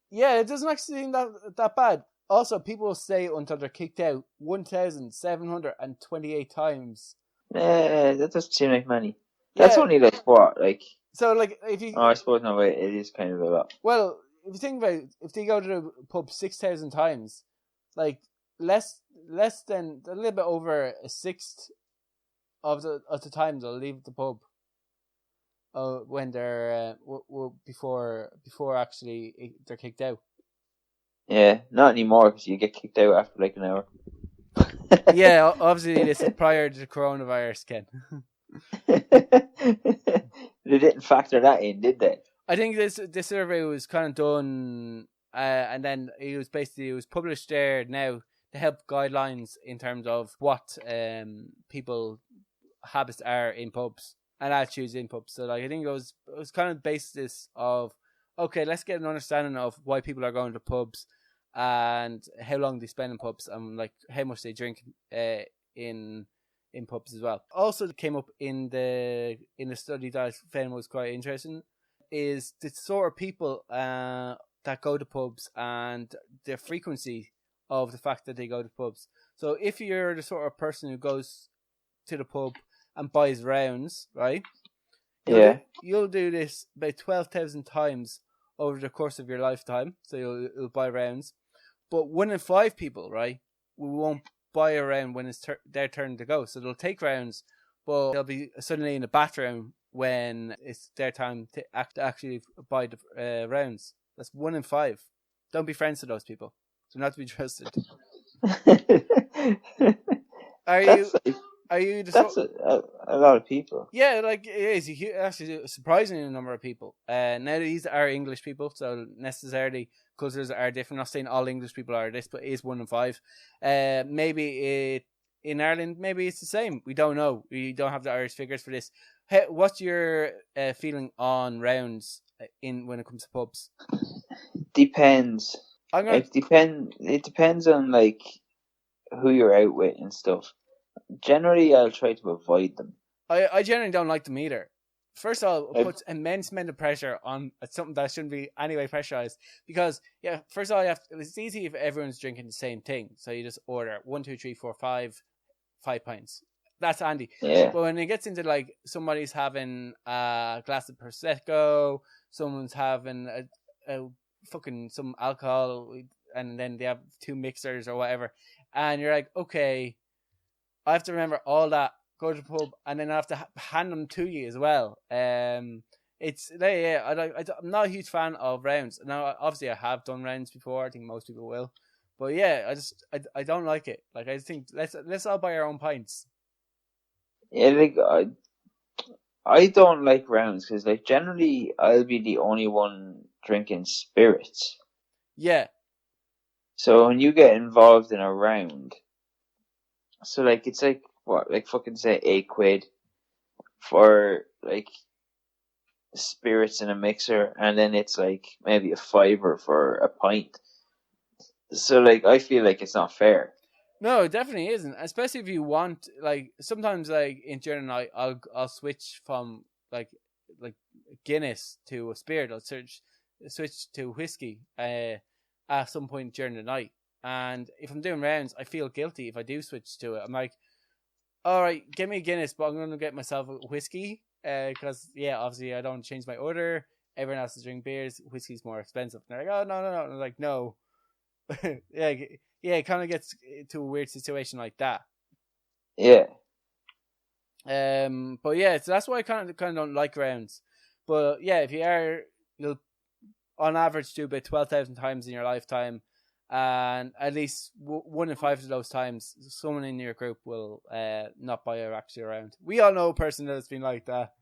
Yeah, it doesn't actually seem that bad. Also, people stay until they're kicked out 1,728 times. That doesn't seem like money. That's only like what? Like, so like if you... Oh, I suppose no, wait, it is kind of a lot. Well, if you think about it, if they go to the pub 6,000 times, like less than a little bit over a sixth of the time they'll leave the pub. When they're before actually they're kicked out. Yeah, not anymore because you get kicked out after like an hour. Yeah, obviously this is prior to the coronavirus, Ken. They didn't factor that in, did they? I think this survey was kind of done, and then it was published there now to help guidelines in terms of what people habits are in pubs and attitudes in pubs. So like I think it was kind of basis of, okay, let's get an understanding of why people are going to pubs and how long they spend in pubs and like how much they drink in pubs as well. Also came up in the study that I found was quite interesting is the sort of people that go to pubs and the frequency of the fact that they go to pubs. So if you're the sort of person who goes to the pub and buys rounds, right? You'll do this about 12,000 times over the course of your lifetime. So you'll buy rounds. But 1 in 5 people, right, we won't buy a round when it's their turn to go. So they'll take rounds, but they'll be suddenly in the bathroom when it's their time to actually buy the rounds. That's 1 in 5. Don't be friends with those people. Do not to be trusted. Are you That's a lot of people. Yeah, like it is. Actually, a surprising number of people. Now these are English people, so necessarily cultures are different. I'm not saying all English people are this, but it is 1 in 5. Maybe in Ireland, maybe it's the same. We don't know. We don't have the Irish figures for this. What's your feeling on rounds when it comes to pubs? Depends. It depends on like who you're out with and stuff. Generally, I'll try to avoid them. I generally don't like them either. First of all, it puts immense amount of pressure on something that shouldn't be anyway pressurized. Because, yeah, first of all, it's easy if everyone's drinking the same thing. So you just order 1, 2, 3, 4, 5 pints. That's handy. Yeah. But when it gets into like somebody's having a glass of Prosecco, someone's having a fucking some alcohol, and then they have 2 mixers or whatever, and you're like, okay, I have to remember all that, go to the pub, and then I have to hand them to you as well. It's I'm not a huge fan of rounds. Now, obviously, I have done rounds before. I think most people will, but yeah, I don't like it. Like, I just think let's all buy our own pints. Yeah, like I don't like rounds because, like, generally I'll be the only one drinking spirits. Yeah. So when you get involved in a round, so like it's like what, like fucking say £8 for like spirits in a mixer, and then it's like maybe a £5 for a pint. So like I feel like it's not fair. No, it definitely isn't. Especially if you want, like, sometimes like during the night, I'll switch from like Guinness to a spirit. I'll switch to whiskey at some point during the night. And if I'm doing rounds, I feel guilty if I do switch to it. I'm like, all right, give me a Guinness, but I'm going to get myself a whiskey because obviously I don't change my order. Everyone else is drinking beers. Whiskey's more expensive. And they're like, oh no. And I'm like, no. Yeah, it kind of gets to a weird situation like that. Yeah. But yeah, so that's why I kind of don't like rounds. But yeah, if you'll on average do about 12,000 times in your lifetime, and at least 1 in 5 of those times, someone in your group will not buy or actually around. We all know a person that's been like that.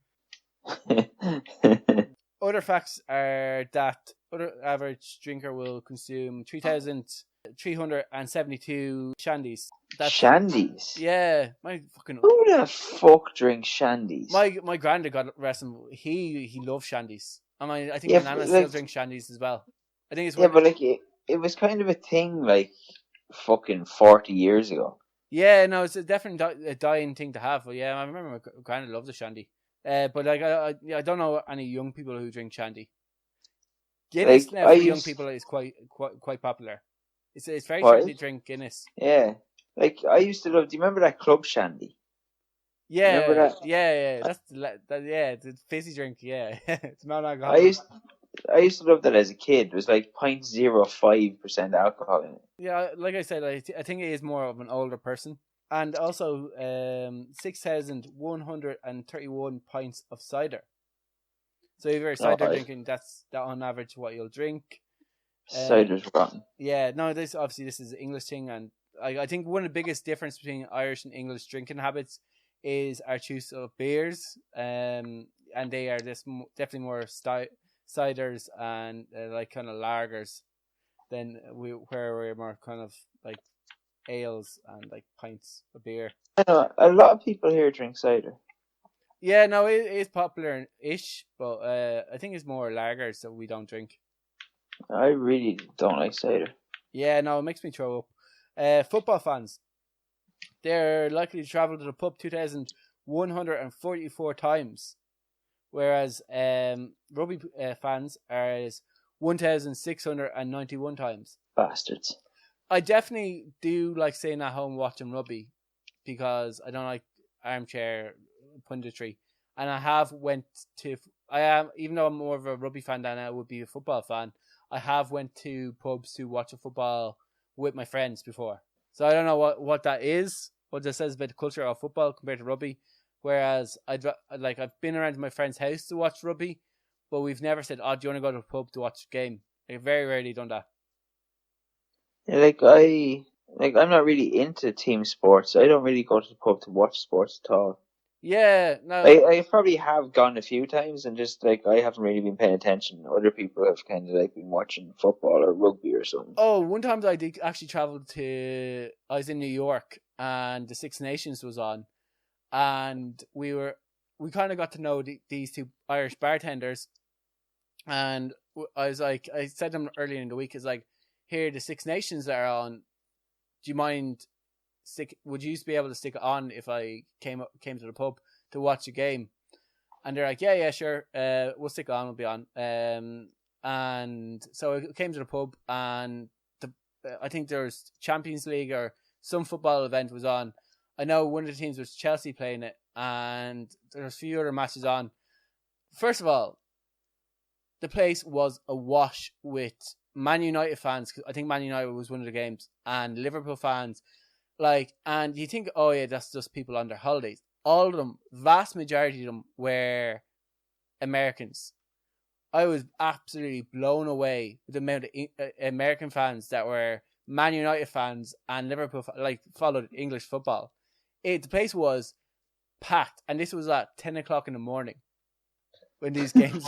Other facts are that other average drinker will consume 3,372 shandies. Shandies? Yeah, my fucking. Who the fuck drinks shandies? My granddad got arrested. He loves shandies. I think my nana still drinks shandies as well. I think it's but like it was kind of a thing like fucking 40 years ago. Yeah, no, it's definitely a dying thing to have. But yeah, I remember my granddad loved the shandy. But like I don't know any young people who drink shandy. Guinness now for young people is quite popular. It's very trendy to drink Guinness. Yeah, like I used to love. Do you remember that club shandy? Yeah, remember that? Yeah. That's the fizzy drink. Yeah, it's not alcohol. I used to love that as a kid. It was like 0.05% alcohol in it. Yeah, like I said, I think it is more of an older person. And also 6,131 pints of cider. So if you're cider drinking, that's on average what you'll drink. Cider's rotten. Yeah, no, this is an English thing, and I think one of the biggest difference between Irish and English drinking habits is our choice of beers, and they are definitely more ciders and like kind of lagers than where we're more kind of like ales and like pints of beer. I know a lot of people here drink cider. Yeah, no, it is popular-ish, but I think it's more lagers that we don't drink. I really don't like cider. Yeah, no, it makes me throw up. Football fans, they're likely to travel to the pub 2,144 times, whereas rugby fans are 1,691 times. Bastards. I definitely do like staying at home watching rugby because I don't like armchair punditry, and even though I'm more of a rugby fan than I would be a football fan, I have went to pubs to watch a football with my friends before. So I don't know what that is. What that says about the culture of football compared to rugby. Whereas I've been around to my friend's house to watch rugby, but we've never said, "Oh, do you want to go to the pub to watch a game?" I've very rarely done that. Yeah, I'm not really into team sports. I don't really go to the pub to watch sports at all. Yeah, no. I probably have gone a few times, and just I haven't really been paying attention. Other people have kind of been watching football or rugby or something. Oh, one time I did actually travel to. I was in New York, and the Six Nations was on, and we kind of got to know these two Irish bartenders, and I said to them earlier in the week, is like, here the Six Nations are on. Do you mind? Would you be able to stick it on if I came to the pub to watch a game? And they're like, yeah, sure. We'll stick it on. We'll be on. And so I came to the pub, and I think there was Champions League or some football event was on. I know one of the teams was Chelsea playing it, and there's a few other matches on. First of all, the place was awash with Man United fans. I think Man United was one of the games, and Liverpool fans. And you think, oh yeah, that's just people on their holidays. All of them, vast majority of them, were Americans. I was absolutely blown away with the amount of American fans that were Man United fans and Liverpool, followed English football. The place was packed, and this was at 10 o'clock in the morning when these games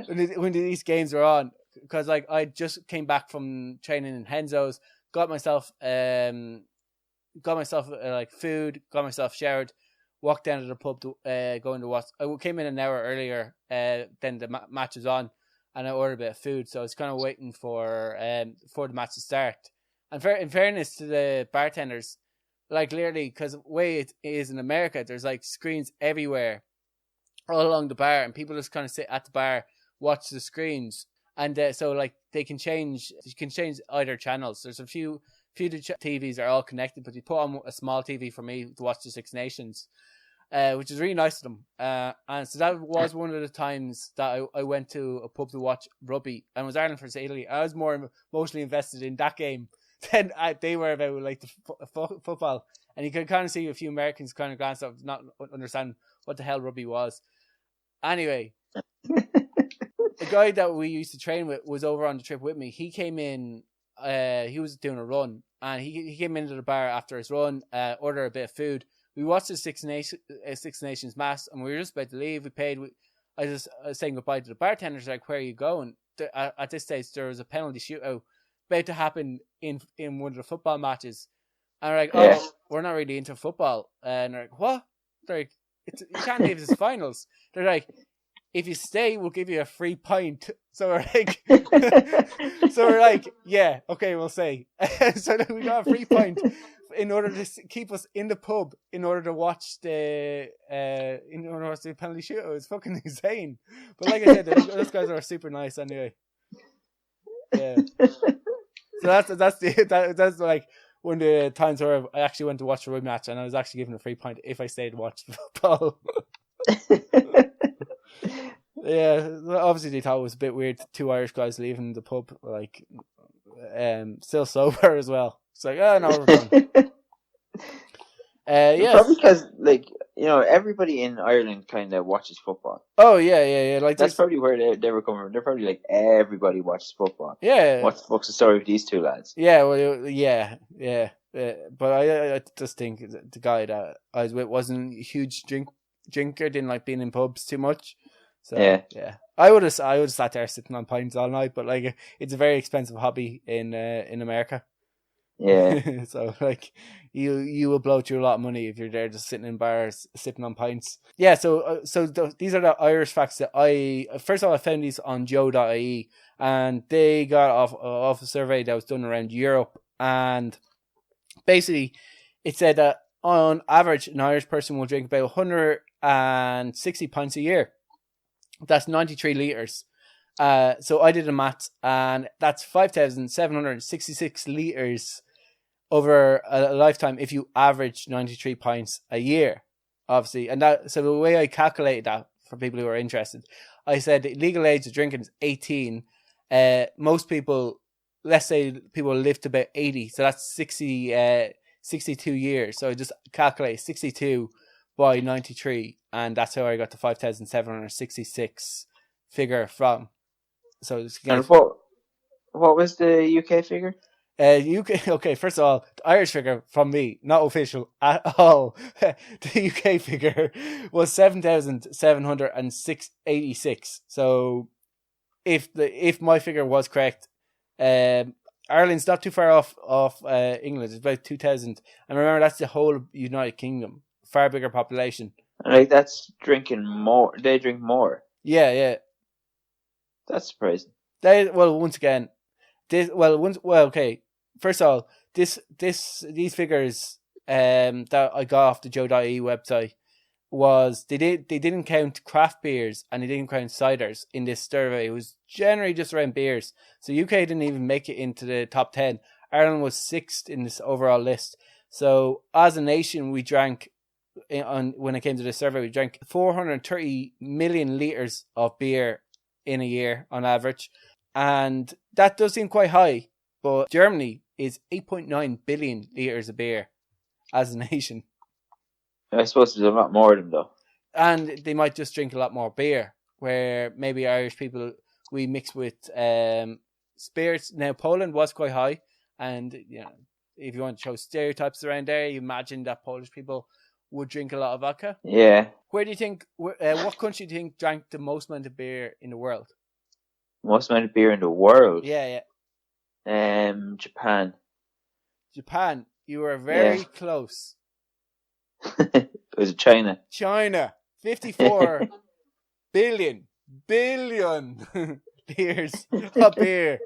when these games were on. Because I just came back from training in Henzo's, got myself food, got myself showered, walked down to the pub to going to watch. I came in an hour earlier than the match was on, and I ordered a bit of food. So I was kind of waiting for the match to start. And in fairness to the bartenders, literally, because the way it is in America, there's screens everywhere, all along the bar, and people just kind of sit at the bar, watch the screens, and so they can change. You can change either channels. There's a few TVs are all connected, but you put on a small TV for me to watch the Six Nations, which is really nice of them. And so that was one of the times that I went to a pub to watch rugby, and it was Ireland versus Italy. I was more emotionally invested in that game than they were about the football. And you could kind of see a few Americans kind of glance up, not understand what the hell rugby was. Anyway, the guy that we used to train with was over on the trip with me. He came in. He was doing a run, and he came into the bar after his run, ordered a bit of food. We watched the Six Nations mass, and we were just about to leave. We paid. I was saying goodbye to the bartenders, where are you going? At this stage, there was a penalty shootout about to happen in one of the football matches. And we're like, oh, we're not really into football. And they're like, what? They're like, you can't leave this finals. They're like, if you stay, we'll give you a free pint. So we're like, yeah, okay, we'll say. So then we got a free pint in order to keep us in the pub, in order to watch the penalty shootout. It was fucking insane. But like I said, those guys are super nice anyway. Yeah. So that's one of the times where I actually went to watch a rugby match, and I was actually given a free pint if I stayed to watch football. Yeah, obviously they thought it was a bit weird. Two Irish guys leaving the pub, still sober as well. It's like, oh no, we're done. Yeah, probably because everybody in Ireland kind of watches football. Oh yeah. That's probably where they were coming from. They're probably everybody watches football. Yeah. What the fuck's the story with these two lads? Yeah, well, yeah. But I just think the guy that I was with wasn't a huge drinker. Didn't like being in pubs too much. So yeah. I would have sat there sitting on pints all night, but it's a very expensive hobby in America. Yeah. So you will blow through a lot of money if you're there just sitting in bars sipping on pints. Yeah. So these are the Irish facts that first of all I found these on Joe.ie, and they got off a survey that was done around Europe, and basically it said that on average an Irish person will drink about 160 pints a year. That's 93 litres. So I did the maths, and that's 5,766 litres over a lifetime if you average 93 pints a year, obviously. And so the way I calculated that, for people who are interested, I said the legal age of drinking is 18. Most people, let's say people live to about 80, so that's 60 62 years. So I just calculate 62 by 93, and that's how I got the 5,766 figure from. So just and what was the UK figure? UK. Okay, first of all, the Irish figure from me, not official at all. The UK figure was 7,786. So if my figure was correct, Ireland's not too far off England. It's about 2,000, and remember that's the whole United Kingdom, far bigger population. Like that's drinking more. They drink more. Yeah. That's surprising. Once again, okay. First of all, these figures that I got off the Joe.e website was they didn't count craft beers and they didn't count ciders in this survey. It was generally just around beers. So UK didn't even make it into the top 10. Ireland was 6th in this overall list. So as a nation, we drank when it came to the survey, we drank 430 million litres of beer in a year on average. And that does seem quite high, but Germany is 8.9 billion litres of beer as a nation. I suppose there's a lot more of them though. And they might just drink a lot more beer, where maybe Irish people, we mix with spirits. Now, Poland was quite high, and if you want to show stereotypes around there, you imagine that Polish people would drink a lot of vodka. Yeah. Where do you think, what country do you think drank the most amount of beer in the world? Most amount of beer in the world? Yeah. Japan. Japan. You were very close. It was China. 54 billion litres of beer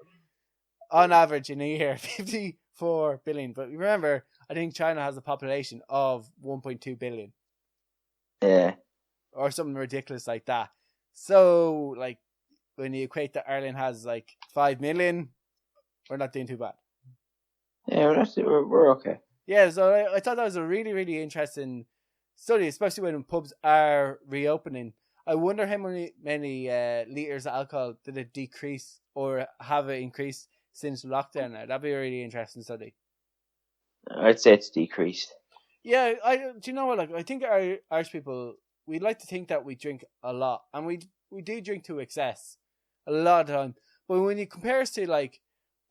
on average in a year. 54 billion. But remember, I think China has a population of 1.2 billion. Yeah. Or something ridiculous like that. So, like, when you equate that Ireland has, 5 million, we're not doing too bad. Yeah, we're okay. Yeah, so I thought that was a really, really interesting study, especially when pubs are reopening. I wonder how many litres of alcohol did it decrease or have it increased since lockdown now. That'd be a really interesting study. I'd say it's decreased. Yeah, do you know what? I think our Irish people, we like to think that we drink a lot, and we do drink to excess a lot of the time. But when you compare us to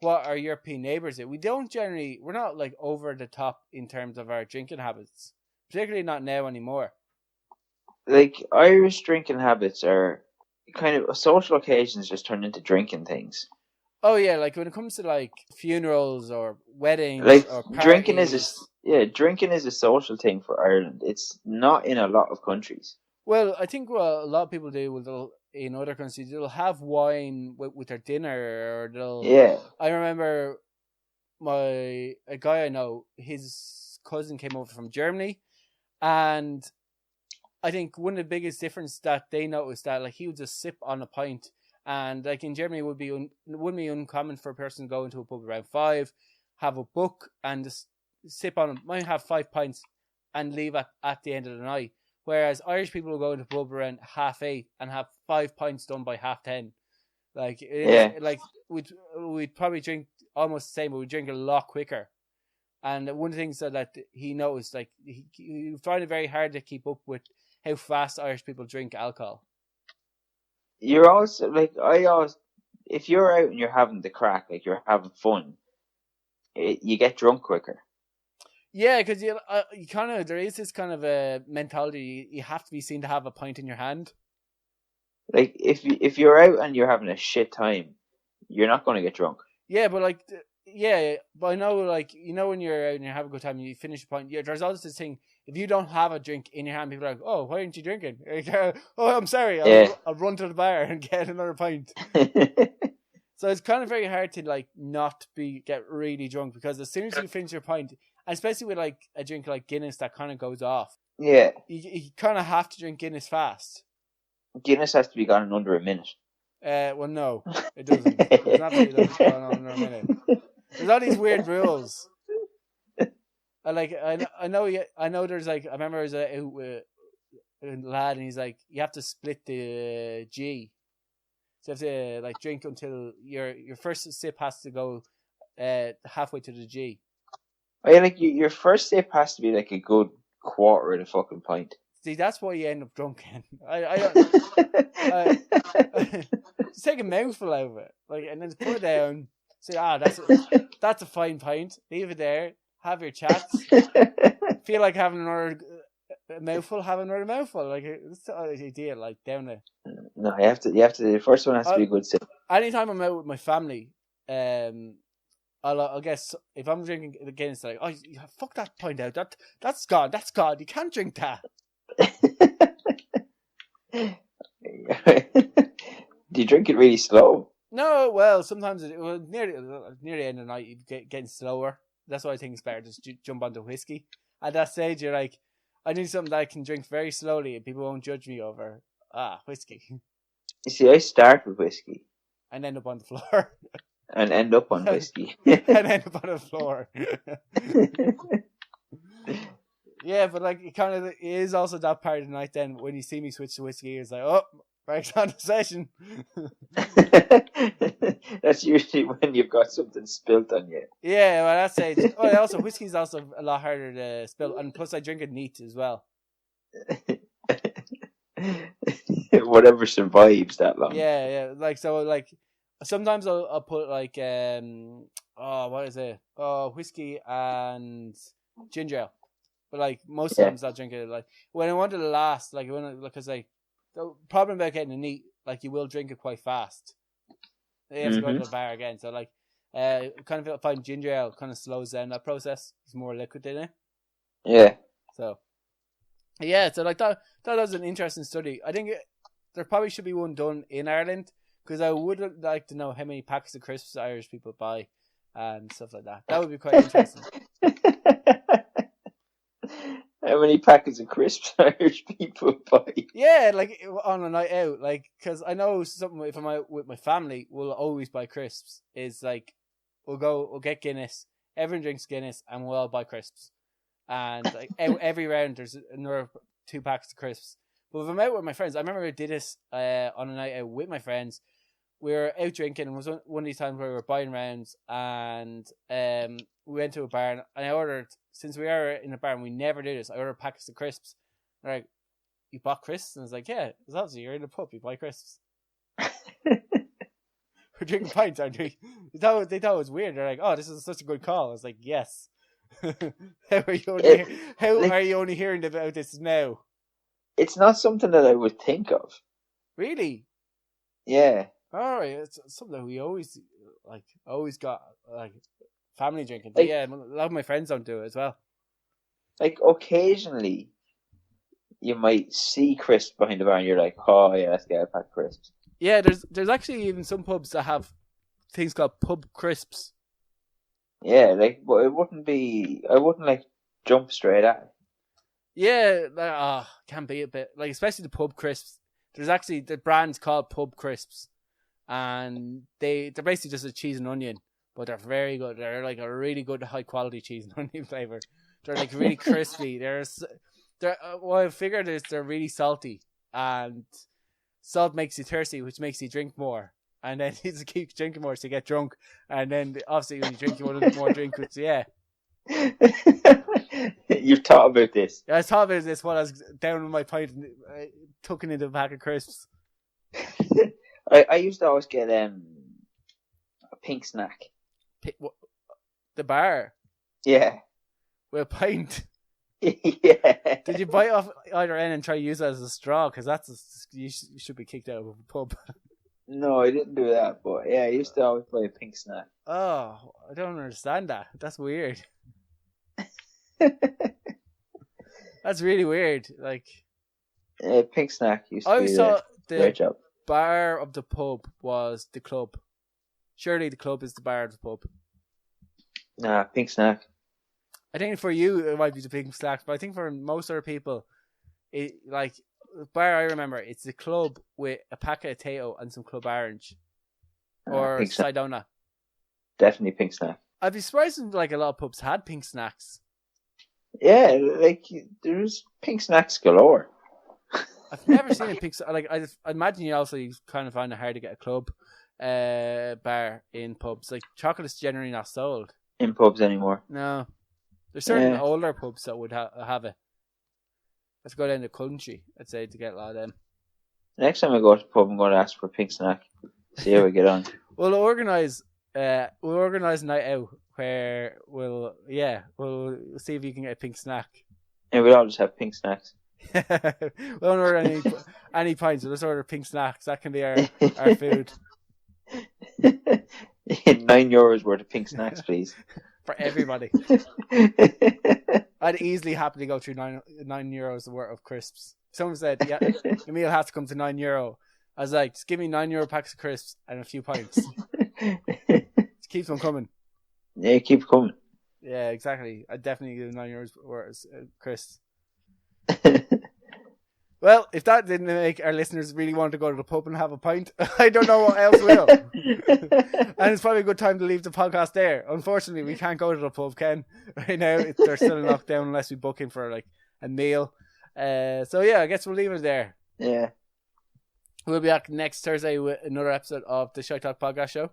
what our European neighbours do, we're not over the top in terms of our drinking habits, particularly not now anymore. Irish drinking habits are kind of social occasions just turned into drinking things. Oh yeah, when it comes to funerals or weddings or parties. Drinking is a social thing for Ireland. It's not in a lot of countries. Well, I think what a lot of people do in other countries, they'll have wine with their dinner, or they'll. Yeah. I remember a guy I know, his cousin came over from Germany, and I think one of the biggest difference that they noticed that he would just sip on a pint, and in Germany wouldn't be uncommon for a person to go into a pub around 5, have a book and just sip on it. Might have 5 pints and leave at the end of the night. Whereas Irish people will go into the pub around 8:30 and have 5 pints done by 10:30. We'd probably drink almost the same, but we drink a lot quicker. And one of the things that he noticed, he found it very hard to keep up with how fast Irish people drink alcohol. You're also if you're out and you're having the crack, you're having fun, you get drunk quicker. Yeah, because there is this kind of a mentality. You have to be seen to have a pint in your hand. If you're out and you're having a shit time, you're not going to get drunk. Yeah, but but I know when you're out and you have a good time and you finish a pint. Yeah, there's always this thing. If you don't have a drink in your hand, people are like, "Oh, why aren't you drinking?" Oh, I'm sorry. I'll run to the bar and get another pint. So it's kind of very hard to not get really drunk, because as soon as you finish your pint, especially with a drink like Guinness that kind of goes off. Yeah. You kind of have to drink Guinness fast. Guinness has to be gone in under a minute. Well, no, it doesn't. It's not really gone on under a minute. There's all these weird rules. I know. There's I remember there's a lad, and he's you have to split the G. So you have to drink until your first sip has to go halfway to the G. Oh, yeah, like your first sip has to be like a good quarter of the fucking pint. See, that's why you end up drunk. I just take a mouthful out of it, like, and then put it down. Say, that's a fine pint. Leave it there. Have your chats. Feel like having another mouthful. Have another mouthful. Like, it's the idea. Like, down there. No, you have to. The first one has to be a good sip. Anytime I'm out with my family, I guess if I'm drinking again, it's like, oh, fuck that pint out. That's gone. That's gone. You can't drink that. Do you drink it really slow? No, well, sometimes near the end of the night, you getting slower. That's why I think it's better to just jump onto whiskey. At that stage, you're like, I need something that I can drink very slowly and people won't judge me over. Whiskey. You see, I start with whiskey. And end up on the floor. And end up on whiskey. And end up on the floor. Yeah, but like it is also that part of the night then when you see me switch to whiskey, it's like, oh, breaks on the session. That's usually when you've got something spilt on you. Yeah, well, that's it. Oh, also whiskey's also a lot harder to spill, and plus I drink it neat as well. Whatever survives that long. Yeah. Like so, like sometimes I'll put like what is it? Whiskey and ginger ale. But like most times I'll drink it like when I want it to last, like because like the problem about getting it neat, like you will drink it quite fast. You have to go to the bar again. So like kind of find ginger ale kind of slows down that process. It's more liquid in it. Yeah. So like that was an interesting study. I think there probably should be one done in Ireland because I would like to know how many packets of crisps Irish people buy and stuff like that. That would be quite interesting. How many packets of crisps Irish people buy? Yeah, like on a night out, like because I know something. If I'm out with my family, we'll always buy crisps. Is like we'll get Guinness. Everyone drinks Guinness, and we'll all buy crisps. And like every round, there's another 2 packs of crisps. But if I'm out with my friends, I remember I did this on a night out with my friends. We were out drinking, and it was one of these times where we were buying rounds, and we went to a bar, and I ordered, since we are in a bar and we never do this, I ordered packets of crisps. They're like, you bought crisps? And I was like, yeah, it's obviously you're in a pub, you buy crisps. We're drinking pints, aren't we? They thought it was weird. They're like, oh, this is such a good call. I was like, yes. How are you only hearing about this now? It's not something that I would think of. Really? Yeah. Alright, it's something we always got like family drinking. But yeah, a lot of my friends don't do it as well. Like occasionally, you might see crisps behind the bar, and you're like, "Oh yeah, let's get a pack of crisps." Yeah, there's actually even some pubs that have things called pub crisps. Yeah, like, but it wouldn't be. I wouldn't like jump straight at it. Yeah, can be a bit like, especially the pub crisps. There's actually the brand's called Pub Crisps, and they're basically just a cheese and onion, but they're very good. They're like a really good high quality cheese and onion flavor. They're like really crispy. They're what I figured is they're really salty, and salt makes you thirsty, which makes you drink more, and then you just keep drinking more so you get drunk, and then obviously when you drink you want a little more drink, which You've thought about this. Yeah, I thought about this while I was down with my pint and tucking into a pack of crisps. I used to always get a pink snack. The bar? Yeah. With a pint? Yeah. Did you bite off either end and try to use it as a straw? Because you should be kicked out of a pub. No, I didn't do that, but yeah, I used to always buy a pink snack. Oh, I don't understand that. That's weird. That's really weird. Like, pink snack used to I be saw great job. Bar of the pub was the club. Surely the club is the bar of the pub. Nah, pink snack. I think for you it might be the pink snack, but I think for most other people, it like bar. I remember it's the club with a packet of Teo and some Club Orange or Sidona. Definitely pink snack. I'd be surprised if like a lot of pubs had pink snacks. Yeah, like there's pink snacks galore. I've never seen a pink like. I imagine you kind of find it hard to get a club bar in pubs. Like chocolate's generally not sold in pubs anymore. No. There's certain older pubs that would have it. Let's go down to Culchie, I'd say, to get a lot of them. Next time I go to the pub, I'm going to ask for a pink snack. See how we get on. We'll organise a night out where we'll see if you can get a pink snack. Yeah, we'll all just have pink snacks. We don't order any pints. We'll just order pink snacks. That can be our food. €9 worth of pink snacks, please. For everybody. I'd easily happily go through €9 worth of crisps. Someone said, yeah, the meal has to come to €9. I was like, just give me €9 packs of crisps and a few pints. Just keeps them coming. Yeah, keep coming. Yeah, exactly. I'd definitely give €9 worth of crisps. Well, if that didn't make our listeners really want to go to the pub and have a pint, I don't know what else will. And it's probably a good time to leave the podcast there. Unfortunately, we can't go to the pub, Ken. Right now, they're still in lockdown unless we book in for like a meal. So yeah, I guess we'll leave it there. Yeah. We'll be back next Thursday with another episode of the Shite Talk podcast show.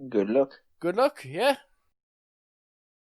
Good luck. Good luck, yeah.